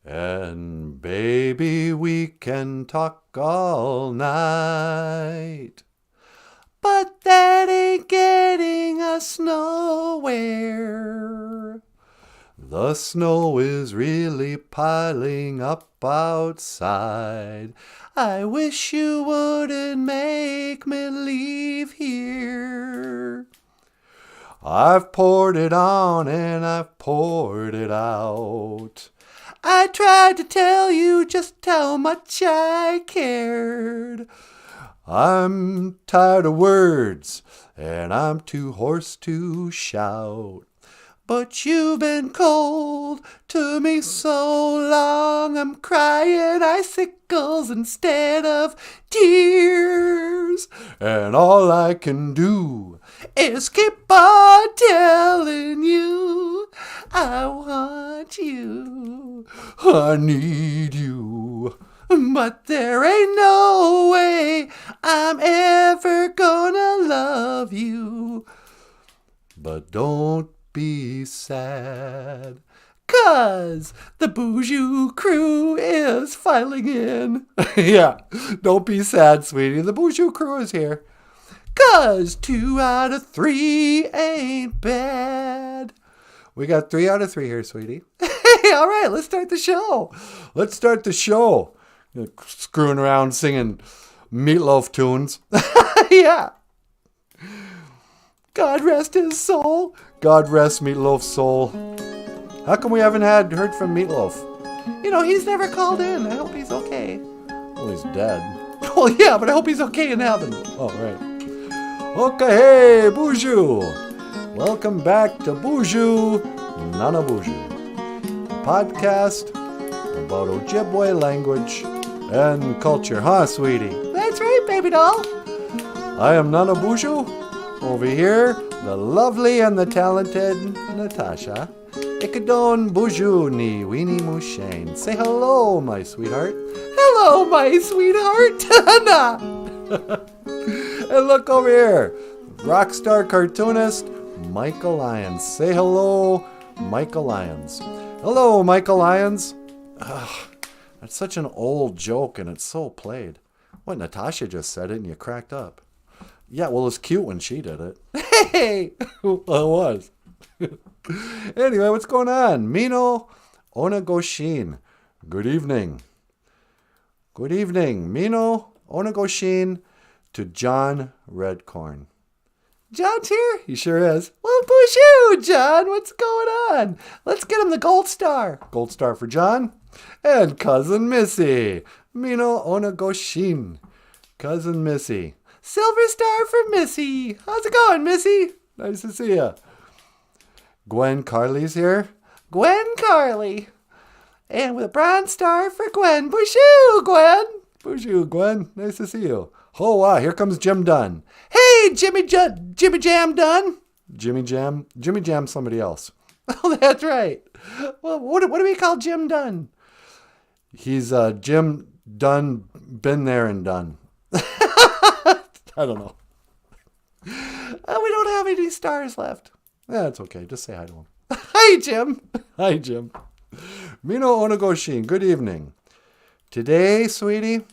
And baby, we can talk all night. But that ain't getting us nowhere. The snow is really piling up outside. I wish you wouldn't make me leave here. I've poured it on and I've poured it out. I tried to tell you just how much I cared. I'm tired of words and I'm too hoarse to shout. But you've been cold to me so long, I'm crying icicles instead of tears. And all I can do is keep on telling you I want you, I need you. But there ain't no way I'm ever gonna love you. But don't be sad, 'cause the BOOZHOO crew is filing in. Yeah, don't be sad, sweetie. The BOOZHOO crew is here. 'Cause 2 out of 3 ain't bad. We got 3 out of 3 here, sweetie. Hey, all right, let's start the show. Let's start the show. Screwing around singing Meatloaf tunes. Yeah. God rest his soul. God rest Meatloaf's soul. How come we haven't heard from Meatloaf? You know, he's never called in. I hope he's okay. Well, he's dead. Well, yeah, but I hope he's okay in heaven. Oh, right. Okay, hey, BOOZHOO. Welcome back to BOOZHOO NANABOOZHOO, podcast about Ojibwe language and culture, huh, sweetie? That's right, baby doll. I am NANABOOZHOO. Over here, the lovely and the talented Natasha. Ikadon BOOZHOO ni weenie mushane. Say hello, my sweetheart. Hello, my sweetheart. And look over here, rock star cartoonist Michael Lyons. Say hello, Michael Lyons. Hello, Michael Lyons. Ugh, that's such an old joke and it's so played. What, Natasha just said it and you cracked up. Yeah, well, it was cute when she did it. Hey! Well, it was. Anyway, what's going on? Mino Onagoshin. Good evening. Good evening. Mino Onagoshin to John Redcorn. John's here? He sure is. Well, BOOZHOO, John. What's going on? Let's get him the gold star. Gold star for John. And Cousin Missy. Mino Onagoshin. Cousin Missy. Silver star for Missy. How's it going, Missy? Nice to see ya. Gwen Carley's here. Gwen Carley. And with a bronze star for Gwen. BOOZHOO, Gwen. BOOZHOO, Gwen. Nice to see you. Oh, wow. Here comes Jim Dunn. Hey, Jimmy Jam Dunn. Jimmy Jam's somebody else. Oh, that's right. Well, what do we call Jim Dunn? He's Jim Dunn, been there and done. I don't know. We don't have any stars left. Yeah, it's okay. Just say hi to him. Hi, Jim. Hi, Jim. Mino Onagoshin, good evening. Today, sweetie,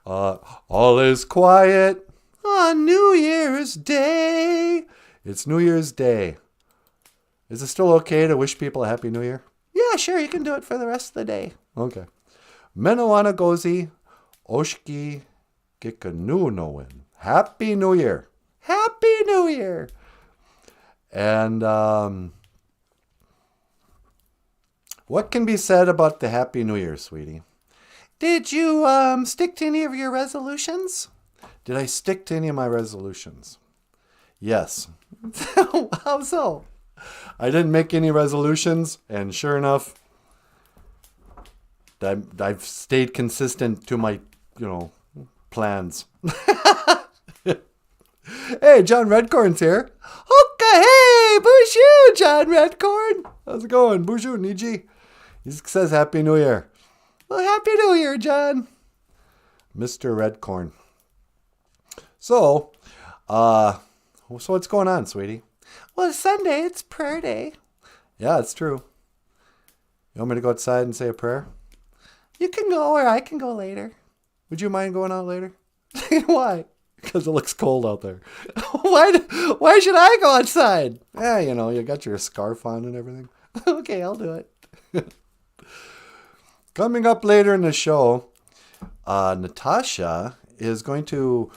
all is quiet on New Year's Day. It's New Year's Day. Is it still okay to wish people a Happy New Year? Yeah, sure. You can do it for the rest of the day. Okay. Menawannagozi Oshki Gikanunoin. Happy New Year. Happy New Year. And what can be said about the Happy New Year, sweetie? Did you stick to any of your resolutions? Did I stick to any of my resolutions? Yes. How so? I didn't make any resolutions, and sure enough, I've stayed consistent to my, plans. Hey, John Redcorn's here. Okay, hey, BOOZHOO, John Redcorn. How's it going? BOOZHOO, Niji. He says Happy New Year. Well, Happy New Year, John. Mr. Redcorn. So what's going on, sweetie? Well, it's Sunday. It's prayer day. Yeah, it's true. You want me to go outside and say a prayer? You can go, or I can go later. Would you mind going out later? Why? Because it looks cold out there. Why should I go outside? Yeah, you got your scarf on and everything. Okay, I'll do it. Coming up later in the show, Natasha is going to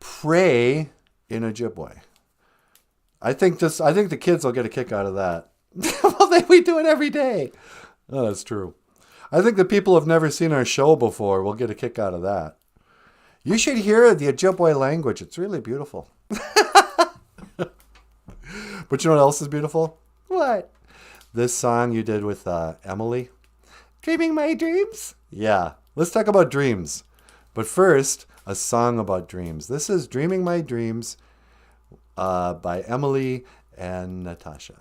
pray in Ojibwe. I think the kids will get a kick out of that. Well, we do it every day. Oh, that's true. I think the people who have never seen our show before will get a kick out of that. You should hear the Ojibwe language. It's really beautiful. But you know what else is beautiful? What? This song you did with Emily. Dreaming my dreams? Yeah. Let's talk about dreams. But first, a song about dreams. This is Dreaming My Dreams by Emily and Natasha.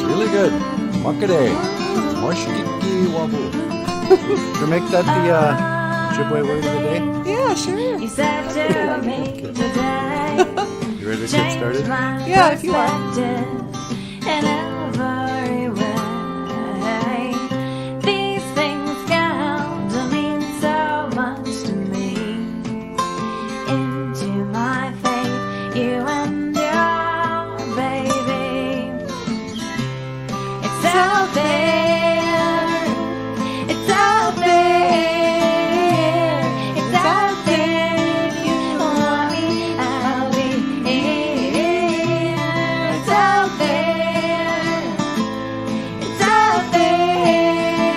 Really good. Makade. Moshiki wabu. Can you make that the Ojibwe word of the day? Yeah, sure. You said to me today. You ready to get started? Yeah, if you are. In every way. These things come to mean so much to me. Into my faith, you and your baby. It's out there. It's out there. It's out there. If you want me, I'll be here. It's out there. It's out there.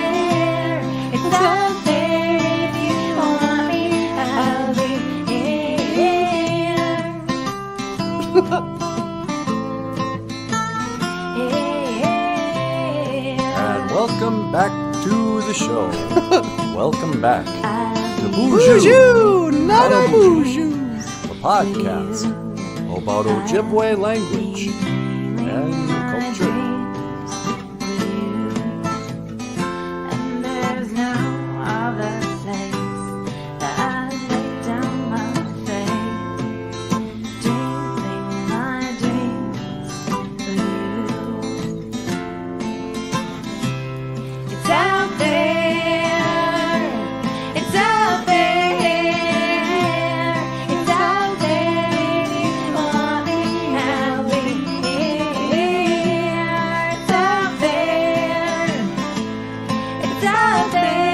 It's out there. If you want me, I'll be here. And welcome back to the show. Welcome back to BOOZHOO NANABOOZHOO. the podcast about Ojibwe language and culture. And there's no other place that I lay down my faith, dreaming my dreams for you. It's out there, it's out there, it's out there. If you want me, I'll be here. It's out there, it's out there,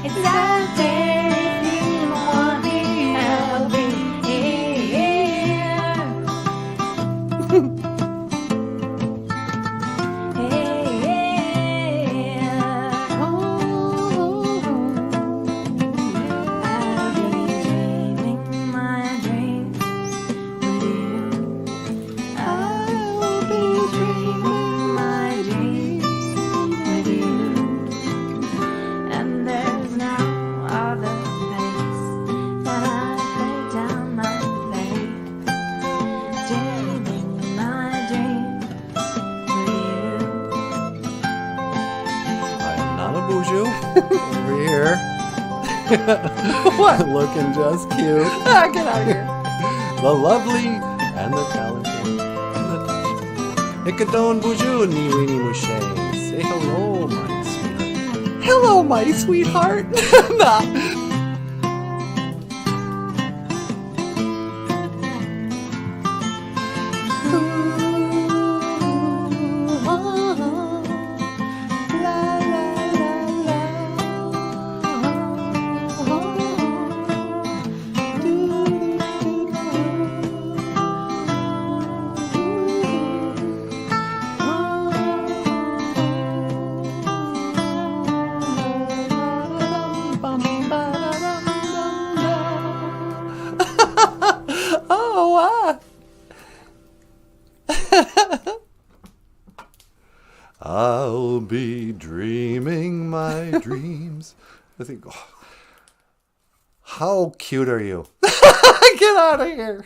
it's out there. If you want me, I'll be I'll be dreaming my dreams with you. I'll be dreaming my dreams with you. And there's no other place that I lay down my faith, dreaming my dreams with you. I am Nanaboozhoo over here. What? Looking just cute. Get out of here. The lovely and the talented Natasha. Ikadon boozhoo ni weenie mushe. Say hello, my sweetheart. Hello, my sweetheart. Nah. Oh, wow. I'll be dreaming my dreams. I think, oh, how cute are you? Get out of here.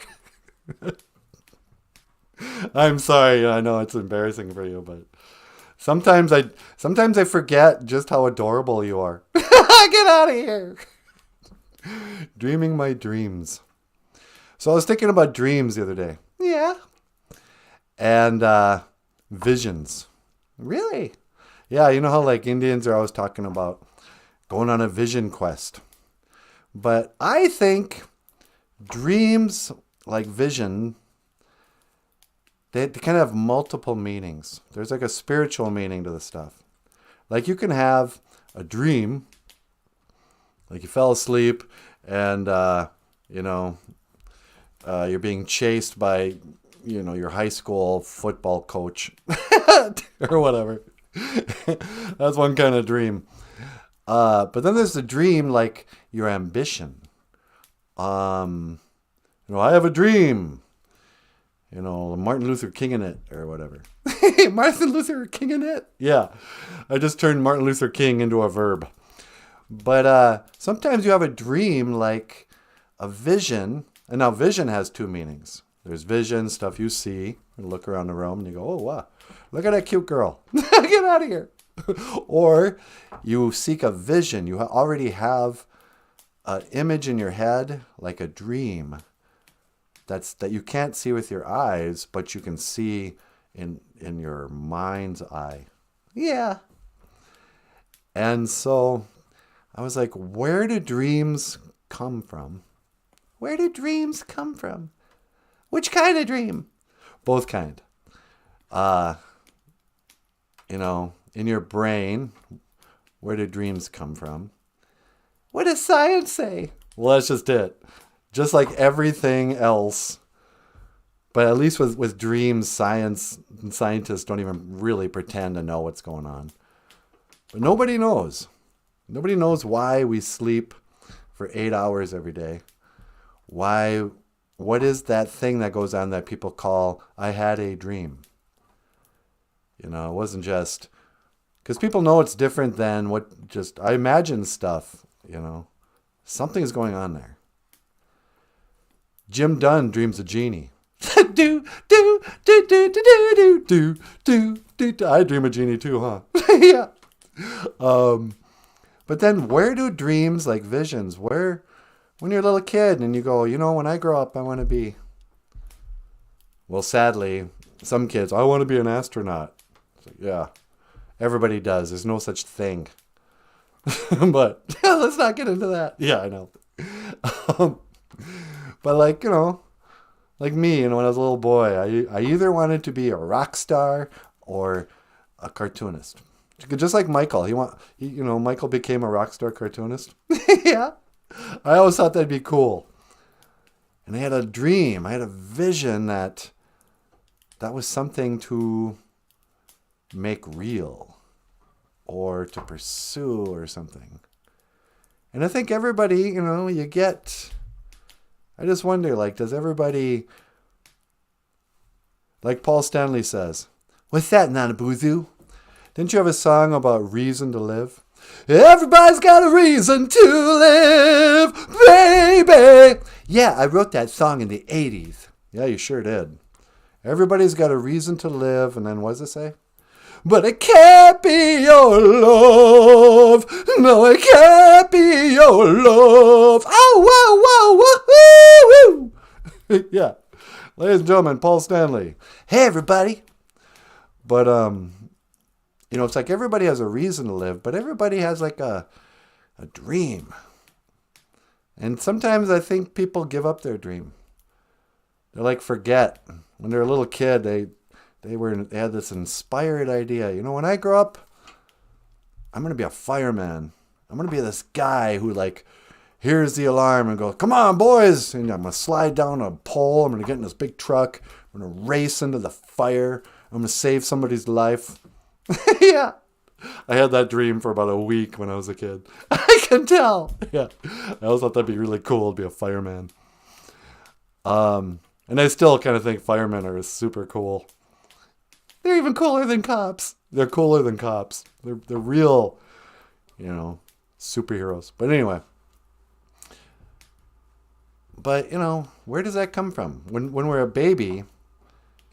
I'm sorry. I know it's embarrassing for you, but sometimes I forget just how adorable you are. Get out of here. Dreaming my dreams. So I was thinking about dreams the other day. Yeah. And visions. Really? Yeah, you know how like Indians are always talking about going on a vision quest. But I think dreams, like vision, they kind of have multiple meanings. There's like a spiritual meaning to the stuff. Like you can have a dream, like you fell asleep and, you're being chased by, your high school football coach or whatever. That's one kind of dream. But then there's the dream like your ambition. I have a dream. Martin Luther King in it or whatever. Martin Luther King in it? Yeah. I just turned Martin Luther King into a verb. But sometimes you have a dream like a vision. And now vision has two meanings. There's vision, stuff you see. You look around the room and you go, oh, wow. Look at that cute girl. Get out of here. Or you seek a vision. You already have an image in your head, like a dream, that you can't see with your eyes, but you can see in your mind's eye. Yeah. And so I was like, where do dreams come from? Where do dreams come from? Which kind of dream? Both kind. In your brain, where do dreams come from? What does science say? Well, that's just it. Just like everything else. But at least with dreams, scientists don't even really pretend to know what's going on. But nobody knows. Nobody knows why we sleep for 8 hours every day. What is that thing that goes on that people call, I had a dream? It wasn't just, because people know it's different than I imagine stuff, Something's going on there. Jim Dunn dreams a genie. do, do, do, do, do, do, do. I dream a genie too, huh? Yeah. But then where do dreams, like visions, when you're a little kid and you go, when I grow up, I want to be. Well, sadly, some kids, I want to be an astronaut. It's like, yeah, everybody does. There's no such thing. But Let's not get into that. yeah, I know. But like me, when I was a little boy, I either wanted to be a rock star or a cartoonist. Just like Michael, Michael became a rock star cartoonist. Yeah. I always thought that'd be cool. And I had a dream, I had a vision that was something to make real or to pursue or something. And I think everybody, I just wonder, like, does everybody, like Paul Stanley says, what's that, Nanaboozhoo? Didn't you have a song about reason to live? Everybody's got a reason to live, baby. Yeah, I wrote that song in the 80s. Yeah, you sure did. Everybody's got a reason to live, and then what does it say? But it can't be your love. No, it can't be your love. Oh, whoa, whoa, woo. Yeah. Ladies and gentlemen, Paul Stanley. Hey, everybody. But, it's like everybody has a reason to live, but everybody has like a dream. And sometimes I think people give up their dream. They like forget. When they're a little kid, they had this inspired idea. When I grow up, I'm going to be a fireman. I'm going to be this guy who like hears the alarm and goes, come on, boys. And I'm going to slide down a pole. I'm going to get in this big truck. I'm going to race into the fire. I'm going to save somebody's life. Yeah. I had that dream for about a week when I was a kid. I can tell. Yeah. I always thought that'd be really cool to be a fireman. And I still kind of think firemen are super cool. They're even cooler than cops. They're cooler than cops. They're real, superheroes. But anyway. But, where does that come from? When we're a baby,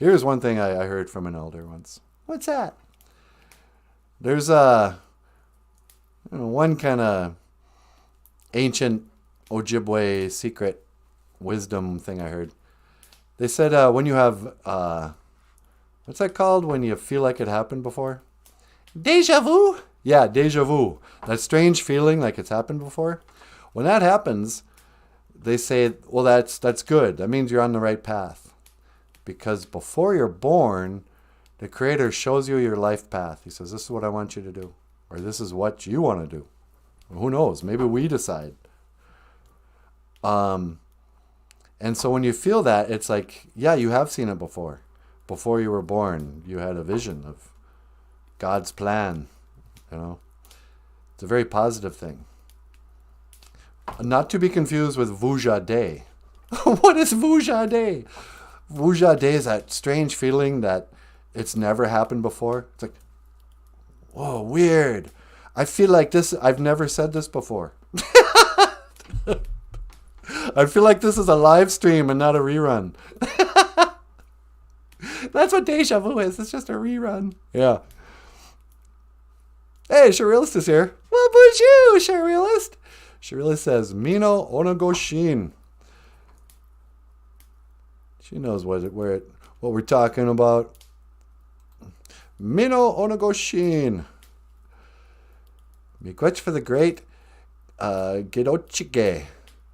Here's one thing I heard from an elder once. What's that? There's one kind of ancient Ojibwe secret wisdom thing I heard. They said when you have, what's that called when you feel like it happened before? Deja vu? Yeah, deja vu. That strange feeling like it's happened before. When that happens, they say, well, that's good. That means you're on the right path. Because before you're born, the Creator shows you your life path. He says, this is what I want you to do. Or this is what you want to do. Or who knows? Maybe we decide. And so when you feel that, it's like, yeah, you have seen it before. Before you were born, you had a vision of God's plan. You know, it's a very positive thing. Not to be confused with Vuja Day. What is Vuja Day? Vuja Day is that strange feeling that it's never happened before. It's like, whoa, weird. I feel like this, I've never said this before. I feel like this is a live stream and not a rerun. That's what deja vu is. It's just a rerun. Yeah. Hey, Surrealist is here. Well, BOOZHOO, Surrealist. Surrealist says, Mino Onagoshin. She knows what we're talking about. Mino Onagoshin. Miigwech for the great Gedochige.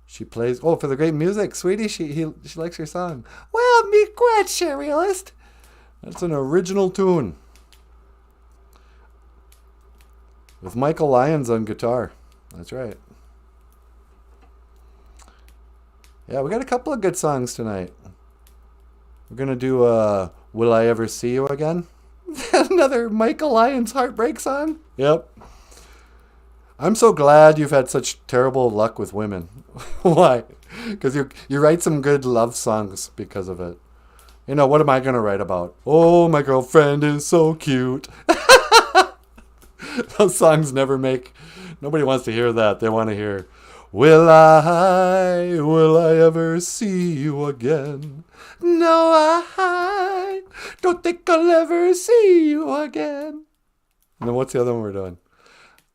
She plays, for the great music. Sweetie, she likes your song. Well, miigwech, Surrealist. That's an original tune. With Michael Lyons on guitar. That's right. Yeah, we got a couple of good songs tonight. We're going to do Will I Ever See You Again? Another Michael Lyons heartbreak song? Yep. I'm so glad you've had such terrible luck with women. Why? Because you write some good love songs because of it. You know, what am I going to write about? Oh, my girlfriend is so cute. Those songs never make... Nobody wants to hear that. They want to hear, Will I ever see you again? No, I don't think I'll ever see you again. And then what's the other one we're doing?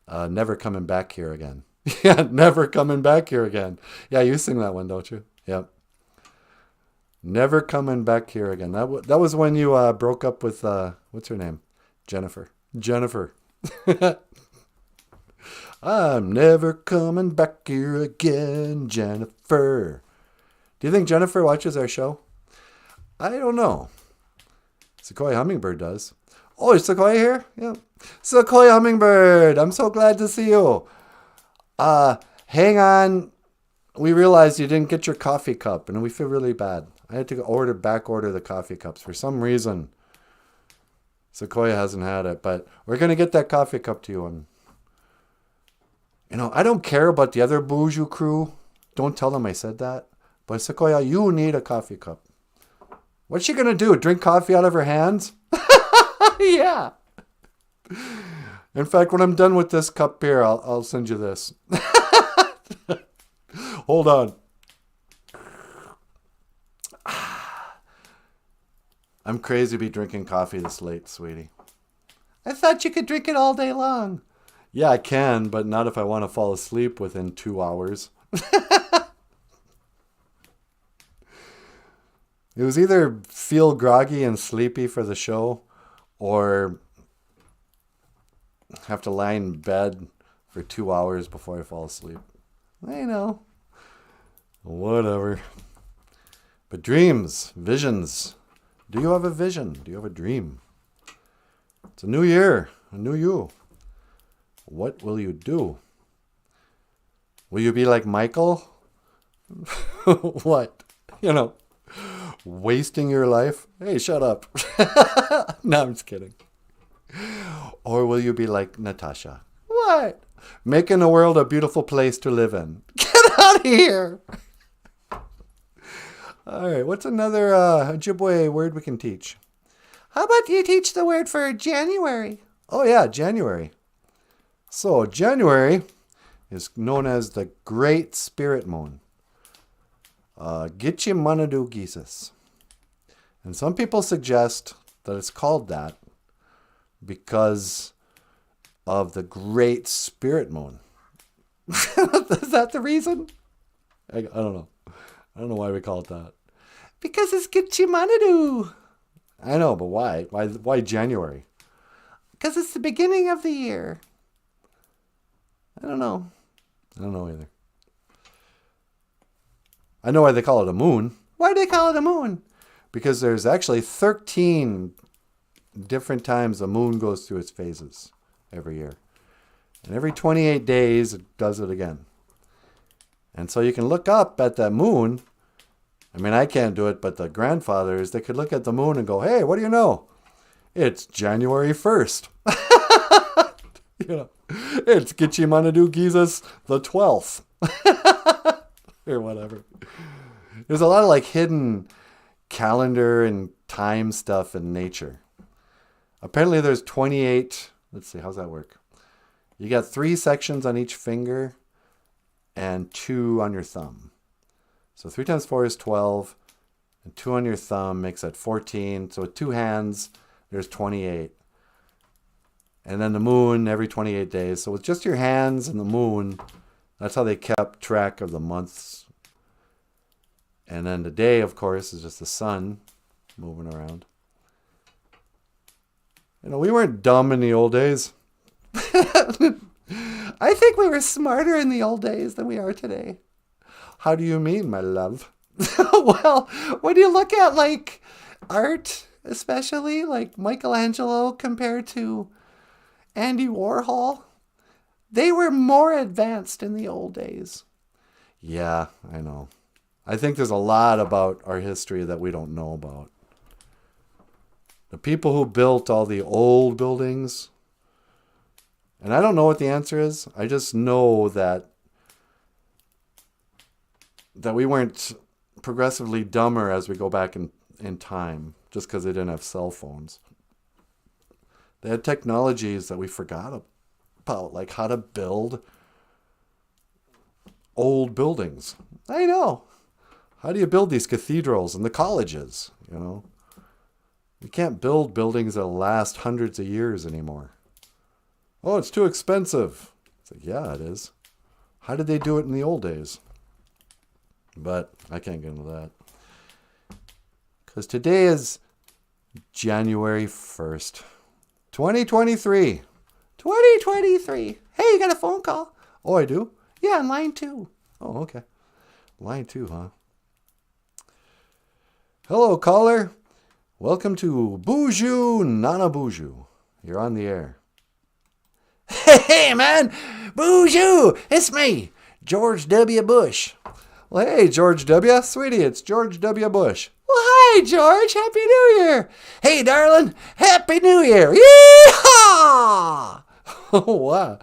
Never coming back here again. Yeah, never coming back here again. Yeah, you sing that one, don't you? Yep. Never coming back here again. That was when you broke up with, what's her name? Jennifer. I'm never coming back here again, Jennifer. Do you think Jennifer watches our show? I don't know. Sequoia Hummingbird does. Oh, is Sequoia here? Yeah. Sequoia Hummingbird, I'm so glad to see you. Hang on. We realized you didn't get your coffee cup, and we feel really bad. I had to back order the coffee cups. For some reason, Sequoia hasn't had it, but we're going to get that coffee cup to you. And, you know, I don't care about the other BOOZHOO crew. Don't tell them I said that. But Sequoia, you need a coffee cup. What's she going to do? Drink coffee out of her hands? Yeah. In fact, when I'm done with this cup here, I'll send you this. Hold on. I'm crazy to be drinking coffee this late, sweetie. I thought you could drink it all day long. Yeah, I can, but not if I want to fall asleep within 2 hours. It was either feel groggy and sleepy for the show or have to lie in bed for 2 hours before I fall asleep. I know. Whatever. But dreams, visions. Do you have a vision? Do you have a dream? It's a new year, a new you. What will you do? Will you be like Michael? What? You know, wasting your life? Hey, shut up. No, I'm just kidding. Or will you be like Natasha? What? Making the world a beautiful place to live in. Get out of here. All right, what's another Ojibwe word we can teach? How about you teach the word for January? Oh, yeah, January. So, January is known as the Great Spirit Moon. Gitche Manadu Gises. And some people suggest that it's called that because of the Great Spirit Moon. Is that the reason? I don't know. I don't know why we call it that. Because it's Gitchimanadu. I know, but why? Why January? Because it's the beginning of the year. I don't know. I don't know either. I know why they call it a moon. Why do they call it a moon? Because there's actually 13 different times the moon goes through its phases every year. And every 28 days, it does it again. And so you can look up at that moon. I mean, I can't do it, but the grandfathers, they could look at the moon and go, hey, what do you know? It's January 1st. You know, it's Gitchimanadu Gizas the 12th. Or whatever. There's a lot of like hidden calendar and time stuff in nature. Apparently there's 28. Let's see, how's that work? You got 3 sections on each finger and 2 on your thumb. So 3 times 4 is 12, and 2 on your thumb makes that 14. So with 2 hands, there's 28. And then the moon every 28 days. So with just your hands and the moon, that's how they kept track of the months. And then the day, of course, is just the sun moving around. You know, we weren't dumb in the old days. I think we were smarter in the old days than we are today. How do you mean, my love? Well, when you look at like art, especially like Michelangelo compared to Andy Warhol, they were more advanced in the old days. Yeah, I know. I think there's a lot about our history that we don't know about. The people who built all the old buildings, and I don't know what the answer is. I just know that we weren't progressively dumber as we go back in time, just because they didn't have cell phones. They had technologies that we forgot about, like how to build old buildings. I know. How do you build these cathedrals and the colleges, you know? You can't build buildings that last hundreds of years anymore. Oh, it's too expensive. It's like, yeah, it is. How did they do it in the old days? But I can't get into that. Because today is January 1st, 2023. 2023. Hey, you got a phone call? Oh, I do? Yeah, on line 2. Oh, okay. Line 2, huh? Hello, caller. Welcome to BOOZHOO NANABOOZHOO. You're on the air. Hey, man. BOOZHOO. It's me, George W. Bush. Well, hey, George W. Sweetie, it's George W. Bush. Well, hi, George. Happy New Year. Hey, darling. Happy New Year. Yee-haw! Oh, wow.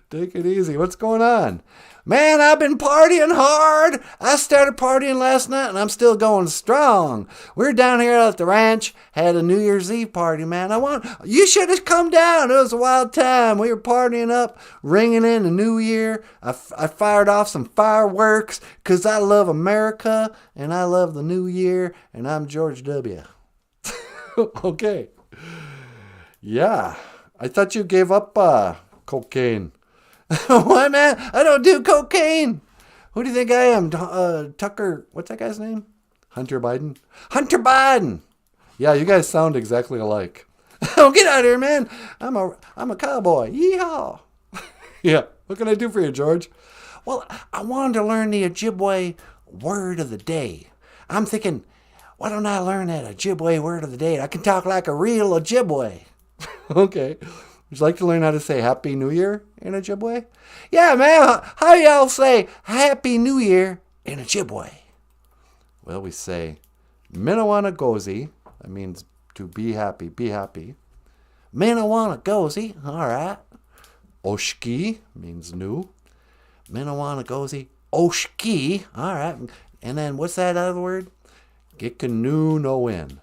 Take it easy. What's going on? Man, I've been partying hard. I started partying last night, and I'm still going strong. We're down here at the ranch, had a New Year's Eve party, man. You should have come down. It was a wild time. We were partying up, ringing in the New Year. I fired off some fireworks because I love America, and I love the New Year, and I'm George W. Okay. Yeah. I thought you gave up cocaine. Why, man? I don't do cocaine. Who do you think I am? Tucker, what's that guy's name? Hunter Biden? Hunter Biden. Yeah, you guys sound exactly alike. Oh, get out of here, man. I'm a cowboy. Yeehaw. Yeah. What can I do for you, George? Well, I wanted to learn the Ojibwe word of the day. I'm thinking, why don't I learn that Ojibwe word of the day? I can talk like a real Ojibwe. Okay. Would you like to learn how to say Happy New Year in Ojibwe? Yeah, man. How y'all say Happy New Year in Ojibwe? Well, we say Minawanagozi. That means to be happy. Be happy. Minawanagozi. All right. Oshki means new. Minawanagozi. Oshki. All right. And then what's that other word? Gikanu no win.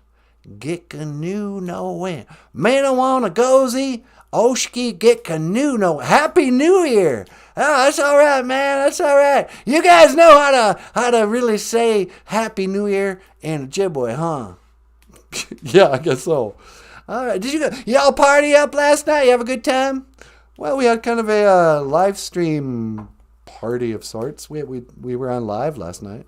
Get canoe no win. Minawanagozi. Oshki get canoe no. Happy New Year. Oh, that's all right, man. That's all right. You guys know how to really say Happy New Year in Ojibwe, huh? Yeah, I guess so. All right. Did y'all party up last night? You have a good time? Well, we had kind of a live stream party of sorts. We were on live last night.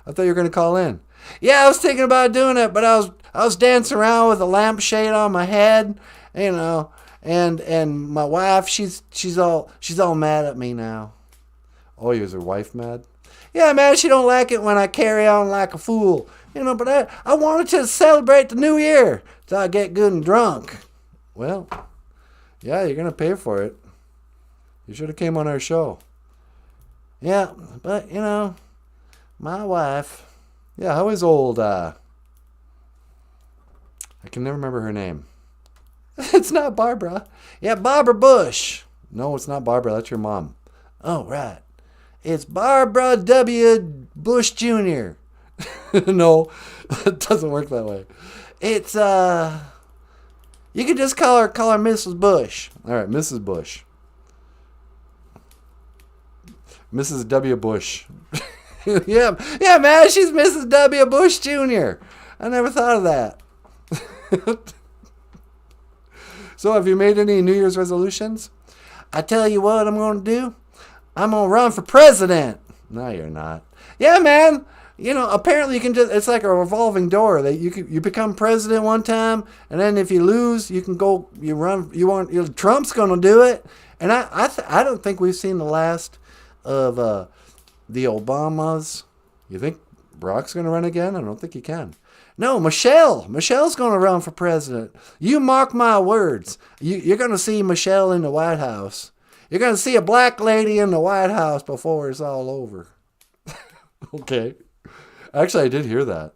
I thought you were going to call in. Yeah, I was thinking about doing it, but I was dancing around with a lampshade on my head, you know, and my wife, she's all mad at me now. Oh, is her wife mad? Yeah, man, she don't like it when I carry on like a fool. You know, but I wanted to celebrate the new year, so I get good and drunk. Well, yeah, you're going to pay for it. You should have came on our show. Yeah, but, you know, my wife. Yeah, how is old, I can never remember her name. It's not Barbara. Yeah, Barbara Bush. No, it's not Barbara. That's your mom. Oh, right. It's Barbara W. Bush Jr. No, it doesn't work that way. It's, you can just call her Mrs. Bush. All right, Mrs. Bush. Mrs. W. Bush. yeah, man, she's Mrs. W. Bush Jr. I never thought of that. So, have you made any New Year's resolutions? I tell you what I'm going to do. I'm going to run for president. No, you're not. Yeah, man. You know, apparently you can just, it's like a revolving door. That you become president one time, and then if you lose, you can go, Trump's going to do it. And I don't think we've seen the last of the Obamas. You think Barack's going to run again? I don't think he can. No, Michelle's going to run for president. You mark my words. You're going to see Michelle in the White House. You're going to see a black lady in the White House before it's all over. Okay. Actually, I did hear that.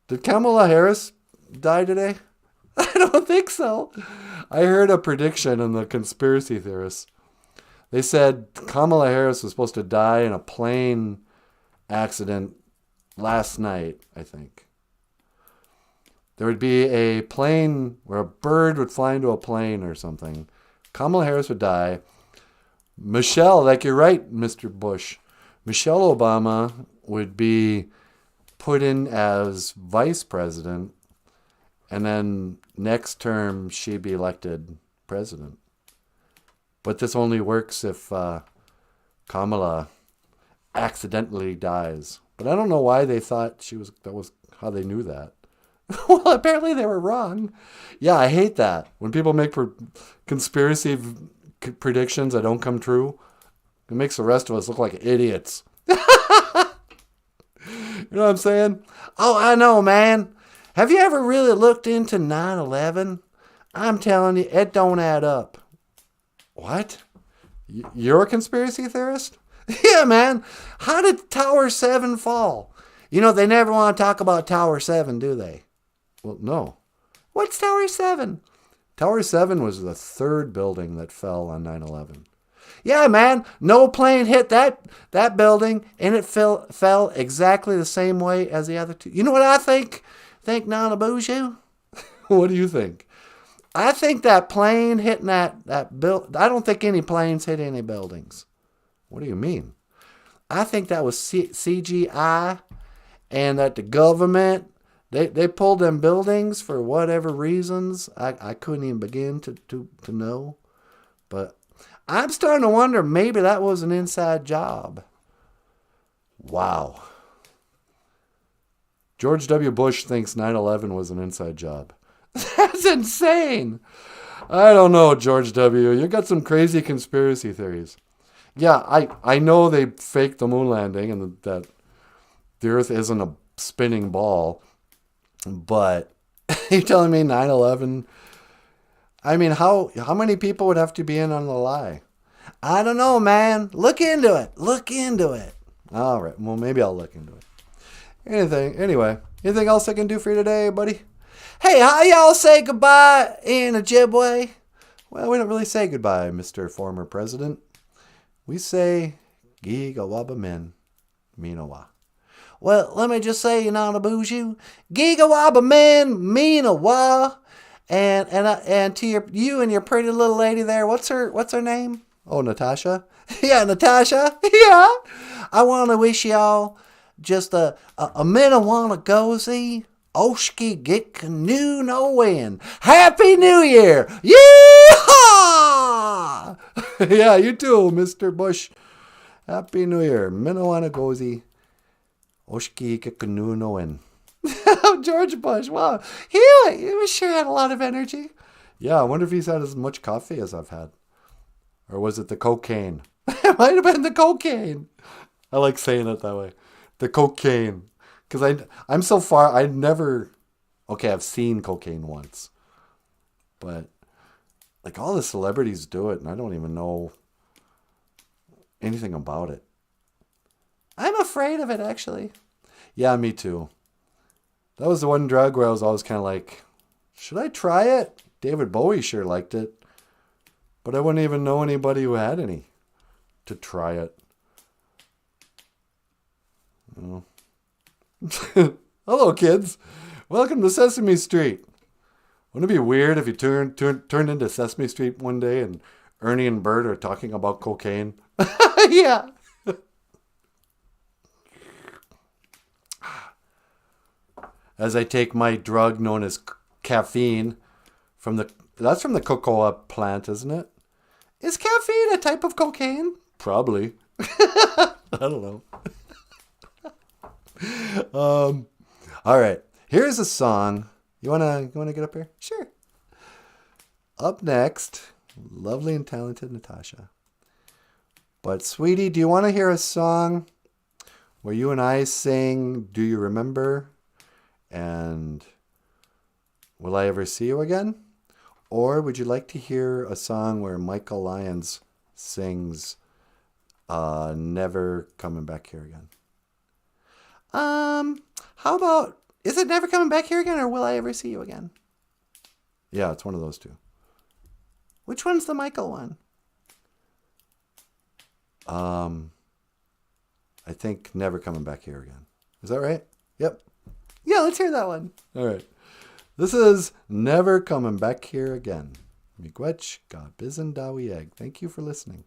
Did Kamala Harris die today? I don't think so. I heard a prediction in the conspiracy theorists. They said Kamala Harris was supposed to die in a plane accident last night, I think. There would be a plane where a bird would fly into a plane or something. Kamala Harris would die. Michelle, like you're right, Mr. Bush. Michelle Obama would be put in as vice president, and then next term she'd be elected president. But this only works if Kamala accidentally dies. But I don't know why they thought that was how they knew that. Well, apparently they were wrong. Yeah, I hate that. When people make conspiracy predictions that don't come true, it makes the rest of us look like idiots. You know what I'm saying? Oh, I know, man. Have you ever really looked into 9/11? I'm telling you, it don't add up. What? You're a conspiracy theorist? Yeah, man. How did Tower 7 fall? You know, they never want to talk about Tower 7, do they? Well, no. What's Tower 7? Tower 7 was the third building that fell on 9/11. Yeah, man. No plane hit that building, and it fell exactly the same way as the other two. You know what I think? Nanabooshoo? What do you think? I think that plane hitting that building. I don't think any planes hit any buildings. What do you mean? I think that was CGI, and that the government, they pulled them buildings for whatever reasons. I couldn't even begin to know. But I'm starting to wonder, maybe that was an inside job. Wow. George W. Bush thinks 9/11 was an inside job. That's insane. I don't know, George W. You got some crazy conspiracy theories. Yeah, I know they faked the moon landing and that the Earth isn't a spinning ball. But you're telling me 9/11? I mean, how many people would have to be in on the lie? I don't know, man. Look into it. All right. Well, maybe I'll look into it. Anything else I can do for you today, buddy? Hey, how y'all say goodbye in Ojibwe? Well, we don't really say goodbye, Mr. Former President. We say, Giga Min, Minawa. Well, let me just say, Nanabooshoo, Giga Min, Minawa. And to you and your pretty little lady there, what's her name? Oh, Natasha. Yeah, Natasha. Yeah. I want to wish y'all just a Minawana gozy Oshki get canoe no win. Happy New Year! Yeehaw! Yeah, you too, Mr. Bush. Happy New Year. Minnoanagozi. Oshki Kikanu Noen. George Bush, wow. He sure had a lot of energy. Yeah, I wonder if he's had as much coffee as I've had. Or was it the cocaine? It might have been the cocaine. I like saying it that way. The cocaine. Because I'm so far, I've seen cocaine once. But, like, all the celebrities do it, and I don't even know anything about it. I'm afraid of it, actually. Yeah, me too. That was the one drug where I was always kind of like, should I try it? David Bowie sure liked it. But I wouldn't even know anybody who had any to try it. Oh. Hello, kids. Welcome to Sesame Street. Wouldn't it be weird if you turned into Sesame Street one day and Ernie and Bert are talking about cocaine? Yeah. As I take my drug known as caffeine that's from the cocoa plant, isn't it? Is caffeine a type of cocaine? Probably. I don't know. All right. Here's a song. You wanna get up here? Sure. Up next, lovely and talented Natasha. But sweetie, do you want to hear a song where you and I sing "Do You Remember" and "Will I Ever See You Again"? Or would you like to hear a song where Michael Lyons sings "Never Coming Back Here Again"? How about, is it Never Coming Back Here Again or Will I Ever See You Again? Yeah, it's one of those two. Which one's the Michael one? I think "Never Coming Back Here Again." Is that right? Yep. Yeah, let's hear that one. All right. This is "Never Coming Back Here Again." Miigwech, God Bizin Dawi Egg. Thank you for listening.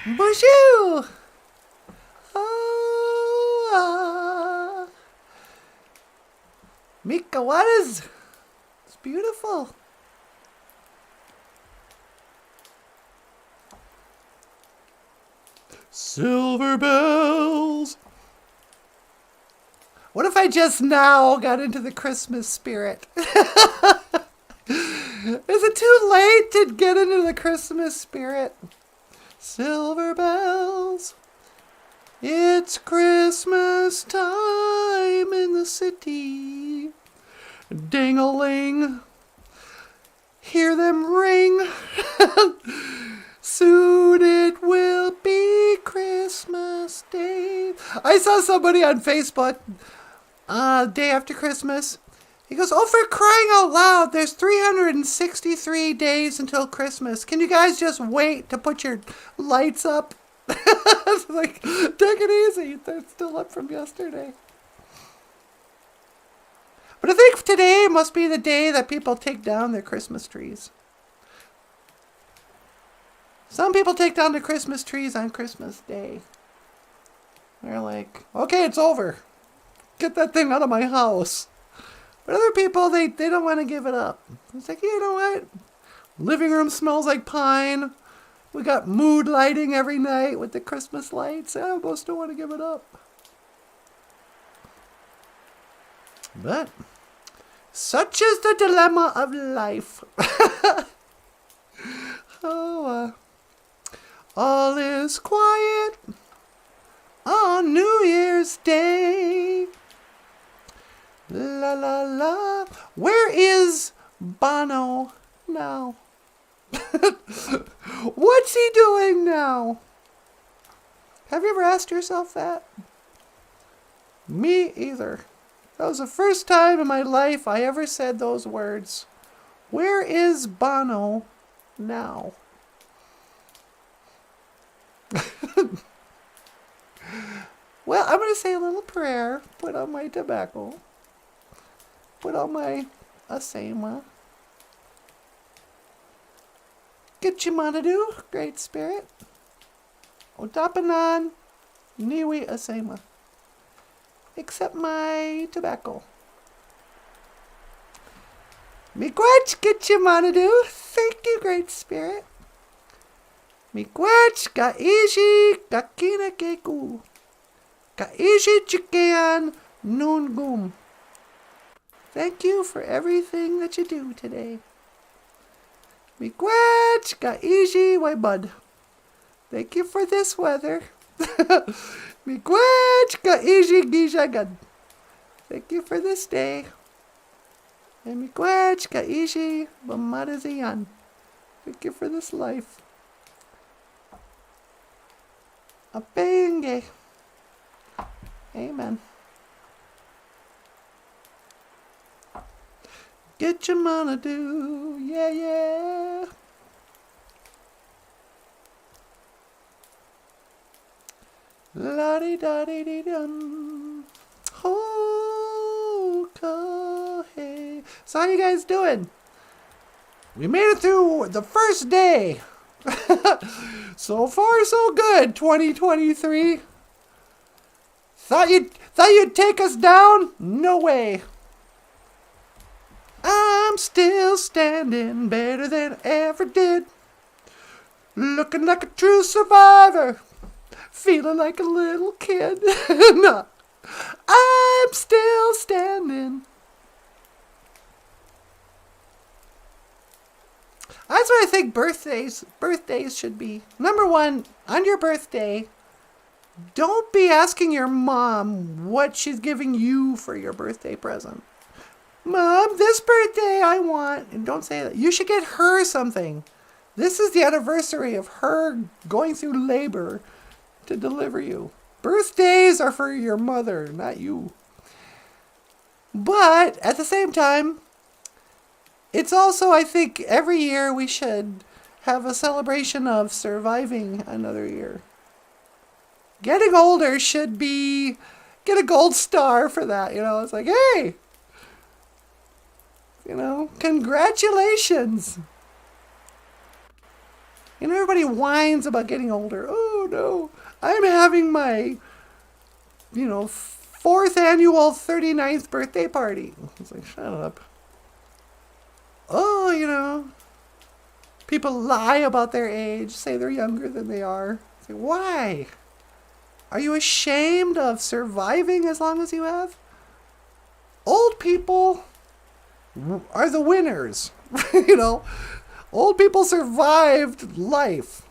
BOOZHOO! Oh, Mika, what is? It's beautiful. Silver bells. What if I just now got into the Christmas spirit? Is it too late to get into the Christmas spirit? Silver bells. It's Christmas time in the city. Ding-a-ling. Hear them ring. Soon it will be Christmas Day. I saw somebody on Facebook day after Christmas. He goes, oh, for crying out loud, there's 363 days until Christmas. Can you guys just wait to put your lights up? It's like, take it easy. They're still up from yesterday. But I think today must be the day that people take down their Christmas trees. Some people take down their Christmas trees on Christmas Day. They're like, okay, it's over. Get that thing out of my house. But other people, they don't want to give it up. It's like, you know what? Living room smells like pine. We got mood lighting every night with the Christmas lights. I almost don't want to give it up. But such is the dilemma of life. All is quiet on New Year's Day. La la la. Where is Bono now? What's he doing now? Have you ever asked yourself that? Me either. That was the first time in my life I ever said those words. Where is Bono now? Well, I'm going to say a little prayer, put on my tobacco, put on my asema. Gitchimanadu, Great Spirit. Otapanan, Niwi asema. Accept my tobacco. Miigwech Gitchimanadu, thank you, Great Spirit. Miigwech Gaiji Gakina Keku. Gaiji Chikean Nungum. Thank you for everything that you do today. Miigwech Gaiji Waibud. Thank you for this weather. Miigwech Gaiji Gijagad. Thank you for this day. And Miigwech Gaiji Bamadazian. Thank you for this life. Apenge. Amen. Get your money do, yeah, yeah. La-di-da-di-di-dum. Ho-ka-hey. So how you guys doing? We made it through the first day. So far, so good, 2023. Thought you'd take us down? No way. I'm still standing better than I ever did. Looking like a true survivor. Feeling like a little kid. No, I'm still standing. That's what I think birthdays should be. Number one, on your birthday, don't be asking your mom what she's giving you for your birthday present. Mom, this birthday I want. And don't say that. You should get her something. This is the anniversary of her going through labor to deliver you. Birthdays are for your mother, not you. But at the same time, it's also, I think, every year we should have a celebration of surviving another year. Getting older should be, get a gold star for that, you know. It's like, hey, you know, congratulations. You know, everybody whines about getting older. Oh, Oh no, I'm having my, 4th annual 39th birthday party. I was like, shut up. Oh, people lie about their age, say they're younger than they are. It's like, why? Are you ashamed of surviving as long as you have? Old people are the winners. Old people survived life.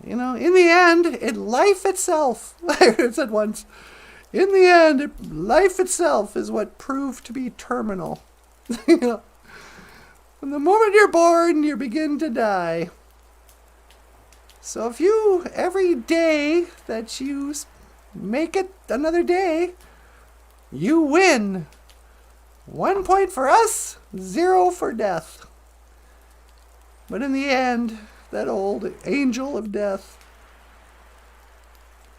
In the end, life itself, I said once, in the end, life itself is what proved to be terminal. From the moment you're born, you begin to die. So if every day that you make it another day, you win. 1 point for us, 0 for death. But in the end, that old angel of death,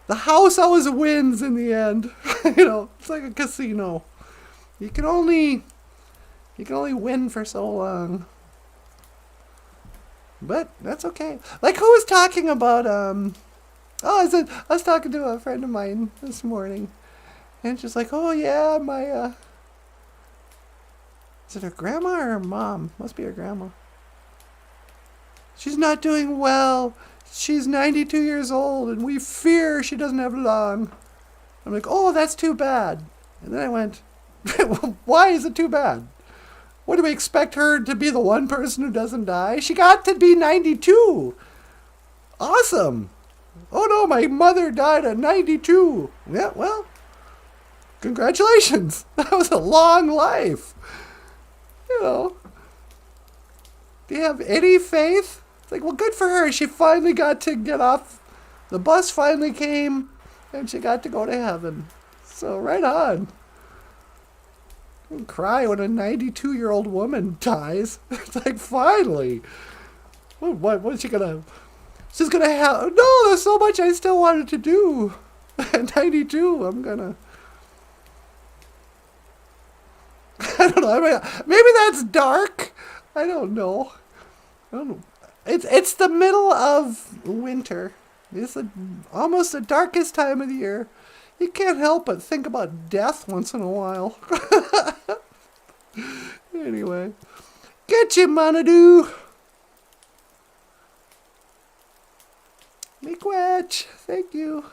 the house always wins in the end. It's like a casino. You can only win for so long. But that's okay. Like, who was talking about, I was talking to a friend of mine this morning. And she's like, oh yeah, my, is it her grandma or her mom? Must be her grandma. She's not doing well. She's 92 years old, and we fear she doesn't have long. I'm like, oh, that's too bad. And then I went, why is it too bad? What do we expect her to be the one person who doesn't die? She got to be 92. Awesome. Oh no, my mother died at 92. Yeah, well, congratulations. That was a long life. Do you have any faith? It's like, well, good for her. She finally got to get off. The bus finally came, and she got to go to heaven. So, right on. Don't cry when a 92-year-old woman dies. It's like, finally. What's she gonna... She's gonna have... No, there's so much I still wanted to do. At 92, I'm gonna... I don't know. Maybe that's dark. I don't know. It's the middle of winter. It's almost the darkest time of the year. You can't help but think about death once in a while. Anyway. Get you, Manadoo. Miigwech. Thank you.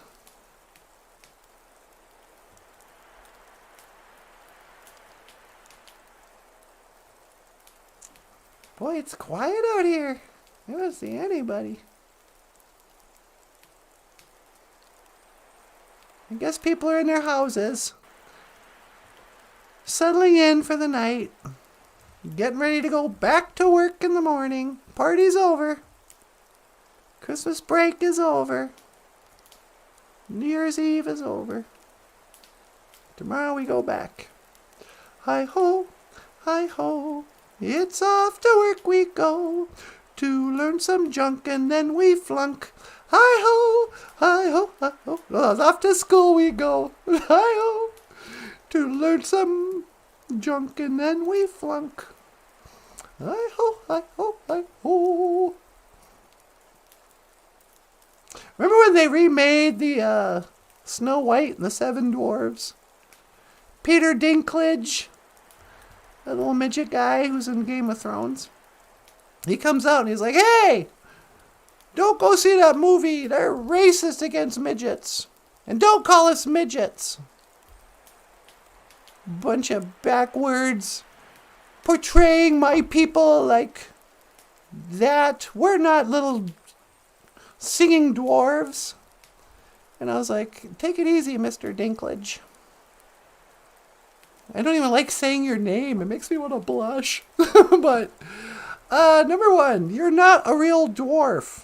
Boy, it's quiet out here. I don't see anybody. I guess people are in their houses, settling in for the night, getting ready to go back to work in the morning. Party's over. Christmas break is over. New Year's Eve is over. Tomorrow we go back. Hi-ho, hi-ho. It's off to work we go, to learn some junk and then we flunk. Hi-ho, hi-ho, hi-ho. Oh, off to school we go. Hi-ho, to learn some junk and then we flunk. Hi-ho, hi-ho, hi-ho. Remember when they remade the Snow White and the Seven Dwarfs? Peter Dinklage, that little midget guy who's in Game of Thrones. He comes out and he's like, hey, don't go see that movie. They're racist against midgets. And don't call us midgets. Bunch of backwards portraying my people like that. We're not little singing dwarves. And I was like, take it easy, Mr. Dinklage. I don't even like saying your name. It makes me want to blush. But, number one, you're not a real dwarf.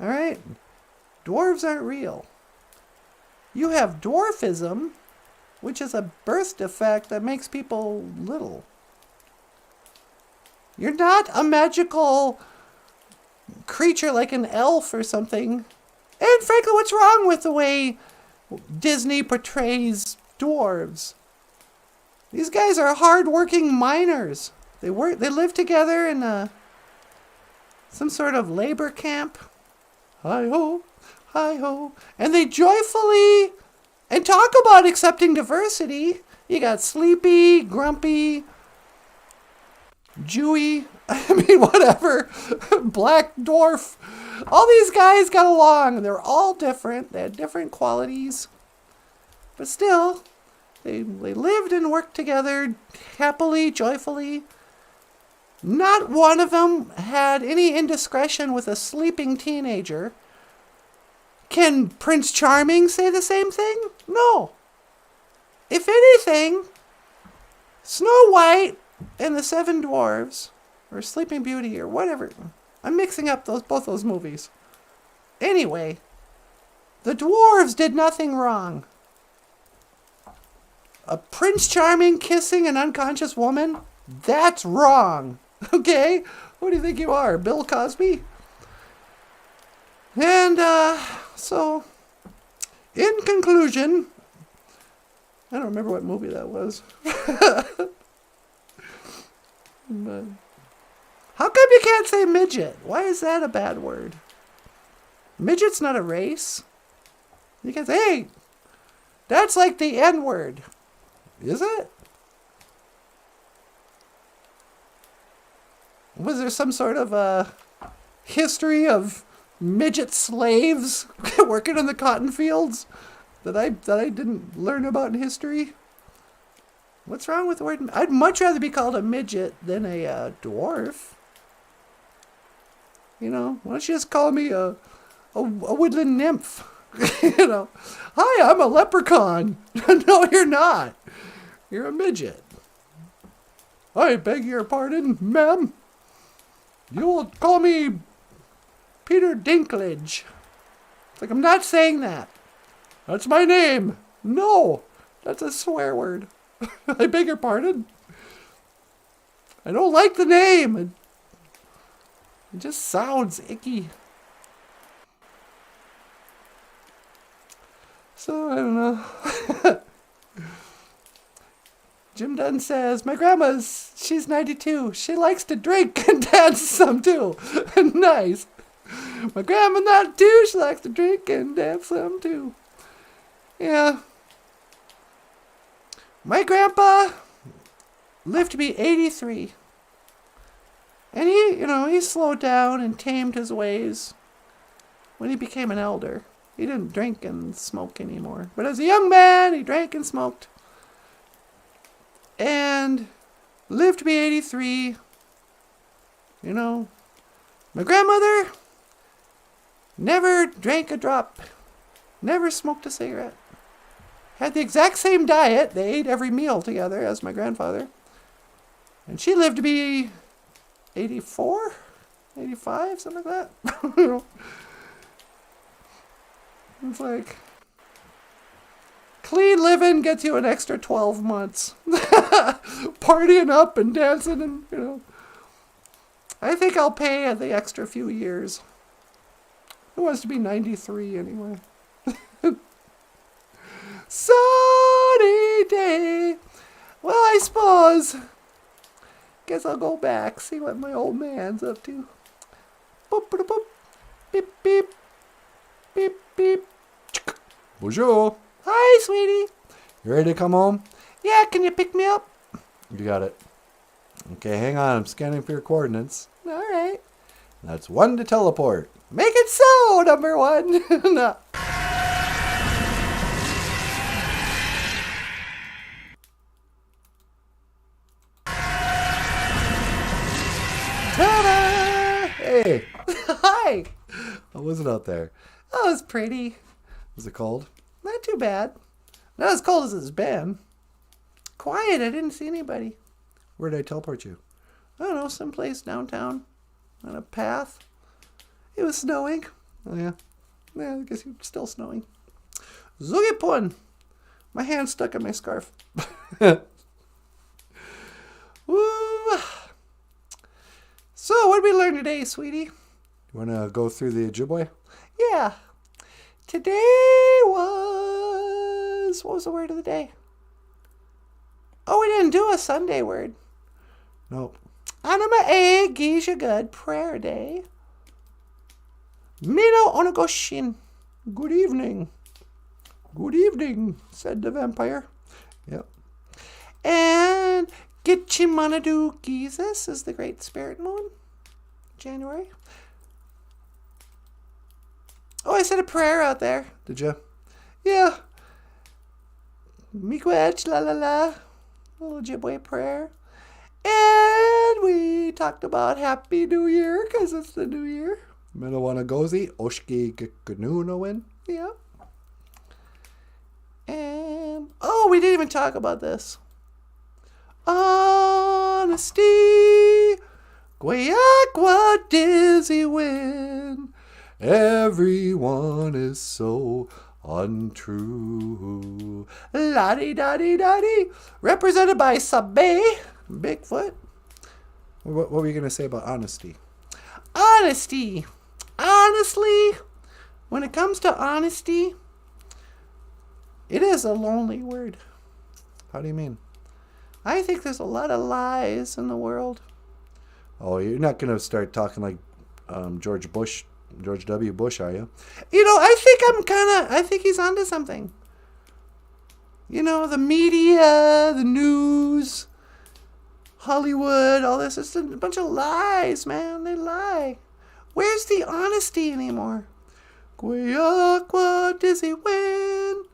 Alright? Dwarves aren't real. You have dwarfism, which is a birth defect that makes people little. You're not a magical creature like an elf or something. And frankly, what's wrong with the way Disney portrays dwarves? These guys are hard-working miners. They live together in some sort of labor camp. Hi-ho, hi-ho. And they joyfully and talk about accepting diversity. You got Sleepy, Grumpy, Jewy, I mean, whatever, Black Dwarf. All these guys got along. They're all different. They had different qualities. But still, they lived and worked together happily, joyfully. Not one of them had any indiscretion with a sleeping teenager. Can Prince Charming say the same thing? No. If anything, Snow White and the Seven Dwarves, or Sleeping Beauty, or whatever. I'm mixing up both those movies. Anyway, the dwarves did nothing wrong. A Prince Charming kissing an unconscious woman? That's wrong. Okay? Who do you think you are, Bill Cosby? And, so, in conclusion, I don't remember what movie that was. But how come you can't say midget? Why is that a bad word? Midget's not a race. You can say, hey, that's like the N-word. Is it? Was there some sort of history of midget slaves working in the cotton fields that I didn't learn about in history? What's wrong with the word? I'd much rather be called a midget than a dwarf. You know, why don't you just call me a woodland nymph? You know, hi, I'm a leprechaun. No, you're not. You're a midget. I beg your pardon, ma'am. You will call me Peter Dinklage. It's like, I'm not saying that. That's my name. No, that's a swear word. I beg your pardon. I don't like the name. It just sounds icky. So, I don't know. Jim Dunn says, my grandma's, she's 92. She likes to drink and dance some too. Nice. My grandma's 92. She likes to drink and dance some too. Yeah. My grandpa lived to be 83. And he slowed down and tamed his ways when he became an elder. He didn't drink and smoke anymore. But as a young man, he drank and smoked. And lived to be 83. You know, my grandmother never drank a drop. Never smoked a cigarette. Had the exact same diet. They ate every meal together as my grandfather. And she lived to be 84? 85? Something like that. It's like, clean living gets you an extra 12 months. Partying up and dancing and, I think I'll pay the extra few years. Who wants to be 93 anyway? Sunny day. Well, I suppose. Guess I'll go back, see what my old man's up to. Boop, boop, boop. Beep, beep. Beep, beep. Bonjour. Hi, sweetie. You ready to come home? Yeah, can you pick me up? You got it. Okay, hang on. I'm scanning for your coordinates. All right. That's 1 to teleport. Make it so, number one. No. Ta-da! Hey, Hi. how was it out there? Oh, it was pretty. Was it cold? Not too bad. Not as cold as it's been. Quiet. I didn't see anybody. Where did I teleport you? I don't know, someplace downtown on a path. It was snowing. Oh, yeah. Yeah, I guess it's still snowing. Zugipun. My hand's stuck in my scarf. Woo. So, what did we learn today, sweetie? You want to go through the Ojibwe? Yeah. Today was... What was the word of the day? Oh, we didn't do a Sunday word. Nope. Anima e Gisha Good Prayer Day. Mino onagoshin. Good evening. Good evening, said the vampire. Yep. And Gitchimanadu Jesus is the great spirit moon. January. Oh, I said a prayer out there. Did you? Yeah. Miigwech, la la la. Little Ojibwe prayer. And we talked about Happy New Year because it's the New Year. Minawanagozi, Oshki Gkununowin. Yeah. And, oh, we didn't even talk about this. Honesty. Gwayakwa dizzy win. Everyone is so untrue. La-di-da-di-da-di. Represented by Sabe, Bigfoot. What were you going to say about honesty? Honesty. Honestly, when it comes to honesty, it is a lonely word. How do you mean? I think there's a lot of lies in the world. Oh, you're not going to start talking like George W. Bush, are you? You know, I think he's onto something. You know, the media, the news, Hollywood, all this, it's a bunch of lies, man. They lie. Where's the honesty anymore? Gwayakwa dizzy win.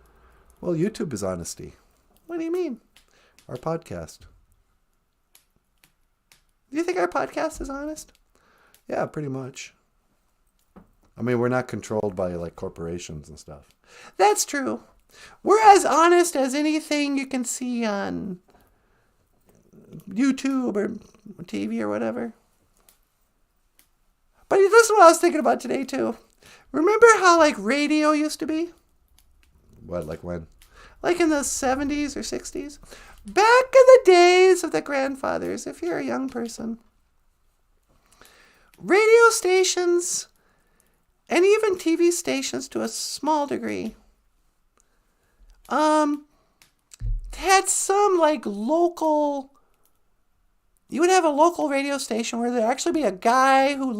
Well, YouTube is honesty. What do you mean? Our podcast. Do you think our podcast is honest? Yeah, pretty much. I mean, we're not controlled by like corporations and stuff. That's true. We're as honest as anything you can see on YouTube or TV or whatever. But this is what I was thinking about today too. Remember how like radio used to be? What, like when? Like in the 70s or 60s? Back in the days of the grandfathers, if you're a young person. Radio stations and even TV stations to a small degree had some like local, you would have a local radio station where there'd actually be a guy who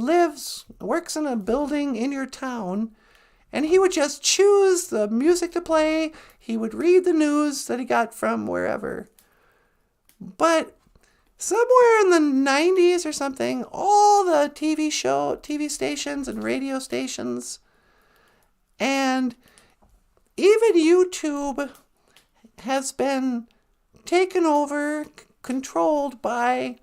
works in a building in your town, and he would just choose the music to play. He would read the news that he got from wherever. But somewhere in the 90s or something, all the TV stations and radio stations, and even YouTube has been taken over, controlled by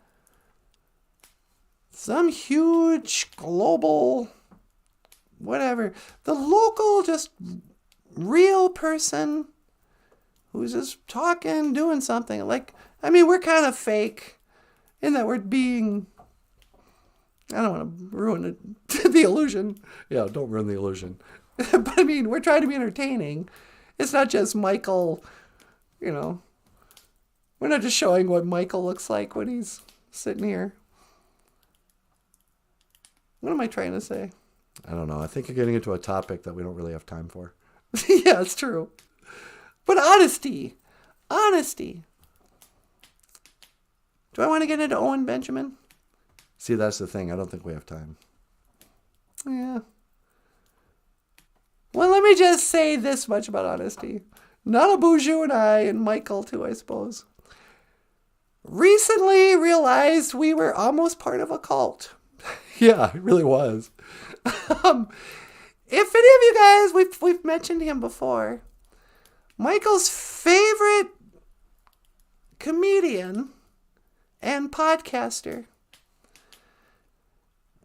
some huge global, whatever. The local, just real person who's just talking, doing something. Like, I mean, we're kind of fake in that we're being, I don't want to ruin the illusion. Yeah, don't ruin the illusion. But I mean, we're trying to be entertaining. It's not just Michael, you know. We're not just showing what Michael looks like when he's sitting here. What am I trying to say? I don't know. I think you're getting into a topic that we don't really have time for. Yeah, it's true. But honesty. Honesty. Do I want to get into Owen Benjamin? See, that's the thing. I don't think we have time. Yeah. Well, let me just say this much about honesty. Nanaboozhoo and I, and Michael too, I suppose, recently realized we were almost part of a cult. Yeah, it really was. If any of you guys, we've mentioned him before, Michael's favorite comedian and podcaster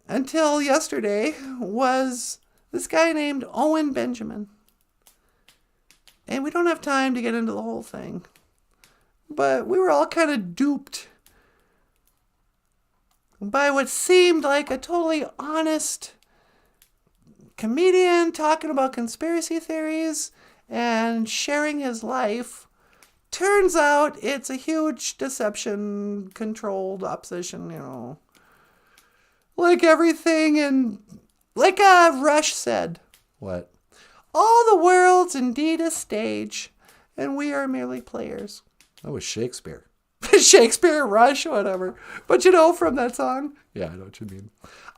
until yesterday was this guy named Owen Benjamin. And we don't have time to get into the whole thing. But we were all kind of duped by what seemed like a totally honest comedian talking about conspiracy theories and sharing his life. Turns out it's a huge deception, controlled opposition, you know. Like everything in, like Rush said, What? all the world's indeed a stage, and we are merely players. That was Shakespeare. Shakespeare, Rush, whatever. But you know, from that song, Yeah, I know what you mean.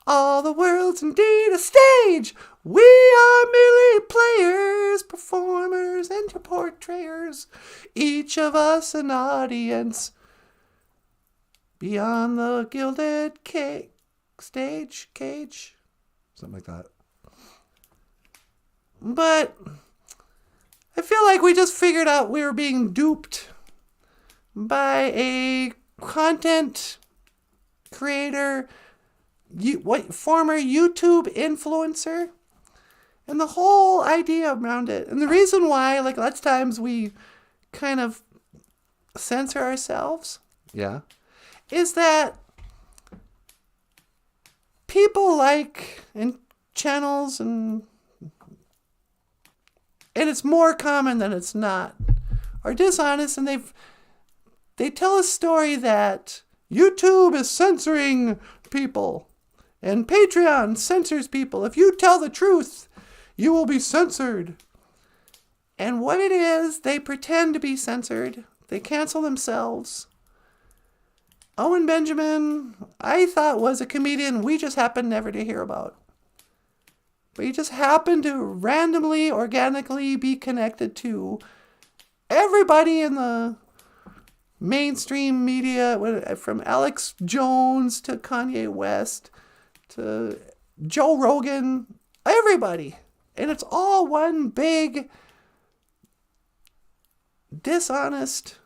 All the world's indeed a stage. We are merely players, performers, and portrayers. Each of us an audience beyond the gilded stage cage. Something like that. But I feel like we just figured out we were being duped by a content creator, former YouTube influencer, and the whole idea around it. And the reason why, like, lots of times we kind of censor ourselves, is that people and channels and it's more common than it's not, are dishonest, and they tell a story that YouTube is censoring people and Patreon censors people. If you tell the truth, you will be censored. And what it is, they pretend to be censored. They cancel themselves. Owen Benjamin, I thought, was a comedian we just happened never to hear about. But he just happened to randomly, organically be connected to everybody in the mainstream media, from Alex Jones to Kanye West to Joe Rogan, everybody. And it's all one big dishonest,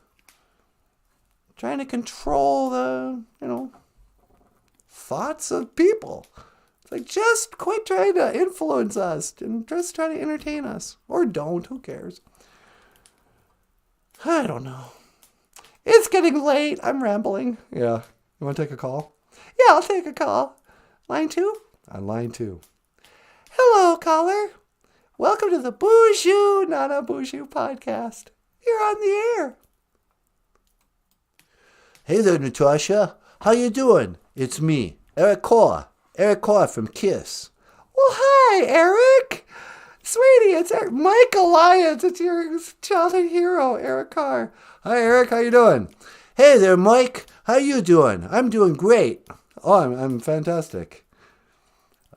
trying to control the, thoughts of people. It's like, just quit trying to influence us and just try to entertain us. Or don't, who cares? I don't know. It's getting late. I'm rambling. Yeah. You want to take a call? Yeah, I'll take a call. Line 2? On line 2. Hello, caller. Welcome to the BOOZHOO NANABOOZHOO podcast. You're on the air. Hey there, Natasha. How you doing? It's me, Eric Carr. Eric Carr from KISS. Well, hi, Eric. Sweetie, it's Michael Lyons. It's your childhood hero, Eric Carr. Hi, Eric. How you doing? Hey there, Mike. How you doing? I'm doing great. Oh, I'm fantastic.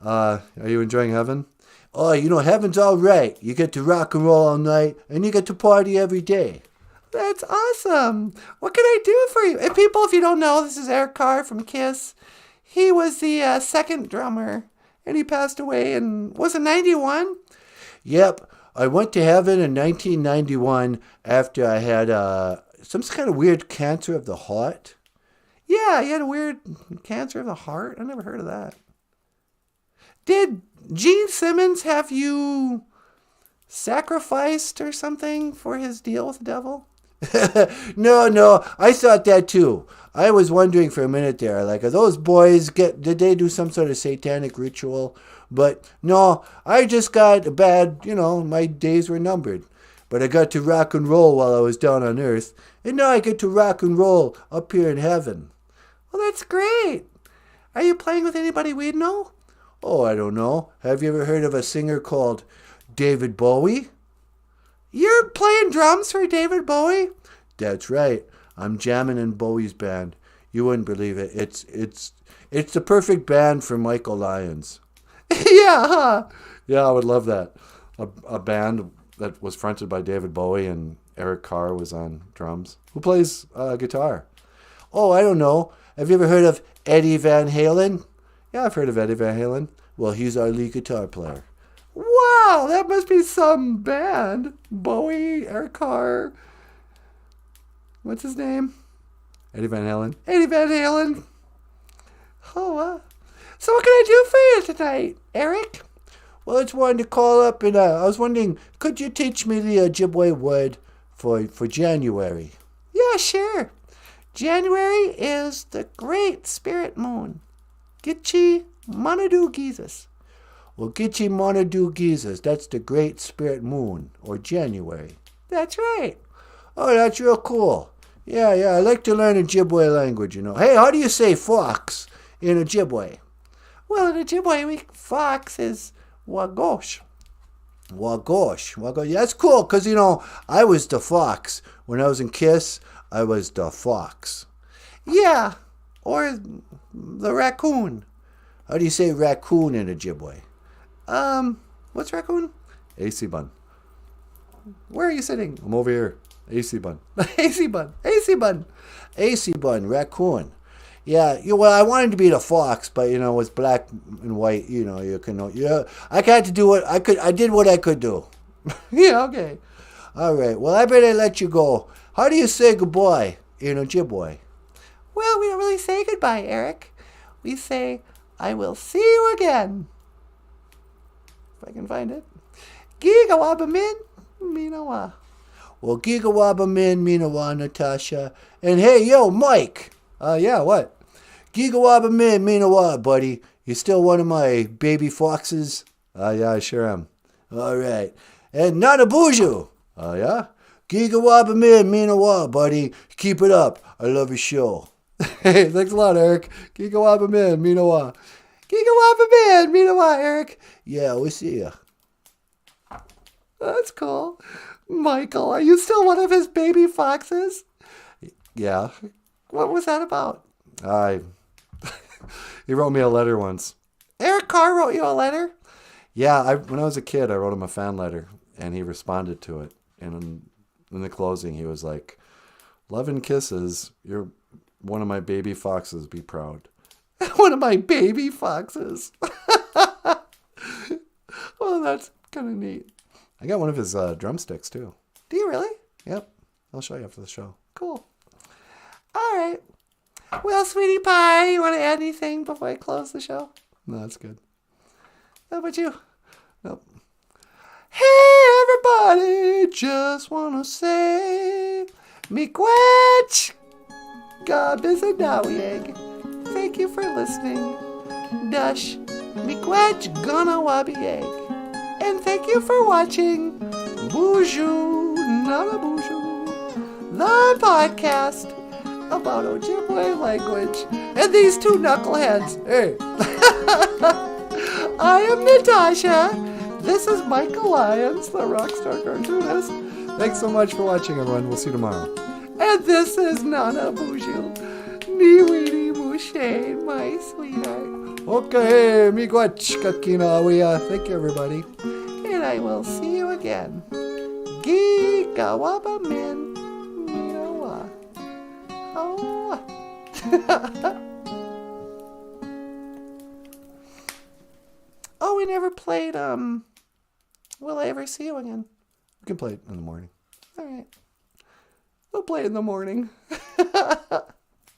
Are you enjoying heaven? Oh, heaven's all right. You get to rock and roll all night, and you get to party every day. That's awesome. What can I do for you? And people, if you don't know, this is Eric Carr from KISS. He was the second drummer, and he passed away in, was it 91? Yep. I went to heaven in 1991 after I had some kind of weird cancer of the heart. Yeah, you had a weird cancer of the heart? I never heard of that. Did Gene Simmons have you sacrificed or something for his deal with the devil? No, I thought that too. I was wondering for a minute there, like, are those boys, did they do some sort of satanic ritual? But no, I just got a bad, my days were numbered. But I got to rock and roll while I was down on earth, and now I get to rock and roll up here in heaven. Well, that's great. Are you playing with anybody we'd know? Oh, I don't know. Have you ever heard of a singer called David Bowie? You're playing drums for David Bowie? That's right. I'm jamming in Bowie's band. You wouldn't believe it. It's the perfect band for Michael Lyons. Yeah, huh? Yeah, I would love that. A band that was fronted by David Bowie and Eric Carr was on drums. Who plays guitar? Oh, I don't know. Have you ever heard of Eddie Van Halen? Yeah, I've heard of Eddie Van Halen. Well, he's our lead guitar player. Wow, that must be some band. Bowie, Eric Carr. What's his name? Eddie Van Halen. Eddie Van Halen. Oh, wow. So what can I do for you tonight, Eric? Well, I just wanted to call up and I was wondering, could you teach me the Ojibwe word for January? Yeah, sure. January is the Great Spirit Moon. Gitchi Monadoo Jesus. Well, Gitchi Monadoo Jesus, that's the Great Spirit Moon, or January. That's right. Oh, that's real cool. Yeah, I like to learn Ojibwe language, Hey, how do you say fox in Ojibwe? Well, in Ojibwe, fox is wagosh. Wagosh. That's cool, because, I was the fox. When I was in KISS, I was the fox. Yeah, or the raccoon. How do you say raccoon in Ojibwe? What's raccoon? AC bun. Where are you sitting? I'm over here. AC bun. AC bun. AC bun. AC bun, raccoon. Yeah, well, I wanted to be the fox, but it's black and white. You can. Yeah, I got to do what I could. I did what I could do. Yeah, okay. All right. Well, I better let you go. How do you say goodbye in Ojibwe? Well, we don't really say goodbye, Eric. We say, I will see you again. If I can find it. Gigawabamin Minawa. Well, Gigawaba Min, Minawa, Natasha. And hey, yo, Mike. Yeah, what? Gigawaba Min, Minawa, buddy. You still one of my baby foxes? Yeah, I sure am. All right. And Nanaboozhoo. Yeah? Gigawaba Min, Minawa, buddy. Keep it up. I love your show. Hey, thanks a lot, Eric. Gigawaba min, Minawa. Gigawabamin Minawa, Eric. Yeah, we'll see ya. That's cool. Michael, are you still one of his baby foxes? Yeah. What was that about? He wrote me a letter once. Eric Carr wrote you a letter? Yeah, when I was a kid, I wrote him a fan letter, and he responded to it. And in the closing, he was like, "Love and kisses. You're one of my baby foxes. Be proud." One of my baby foxes. Well, that's kind of neat. I got one of his drumsticks, too. Do you really? Yep. I'll show you after the show. Cool. All right. Well, sweetie pie, you want to add anything before I close the show? No, that's good. How about you? Nope. Hey, everybody, just want to say, miigwech, gabisadawiyeg. Thank you for listening. Dash, miigwech, ganawabiyeg. And thank you for watching BOOZHOO NANABOOZHOO, the podcast about Ojibwe language and these two knuckleheads. Hey. I am Natasha. This is Michael Lyons, the rockstar cartoonist. Thanks so much for watching, everyone. We'll see you tomorrow. And this is Nanaboozhoo. Niwini Mushe, my sweetheart. Okay, miigwech, kakinawiya. Thank you, everybody. And I will see you again. Gigawaba min minawa. Oh. Oh, we never played, Will I Ever See You Again? We can play it in the morning. All right. We'll play it in the morning.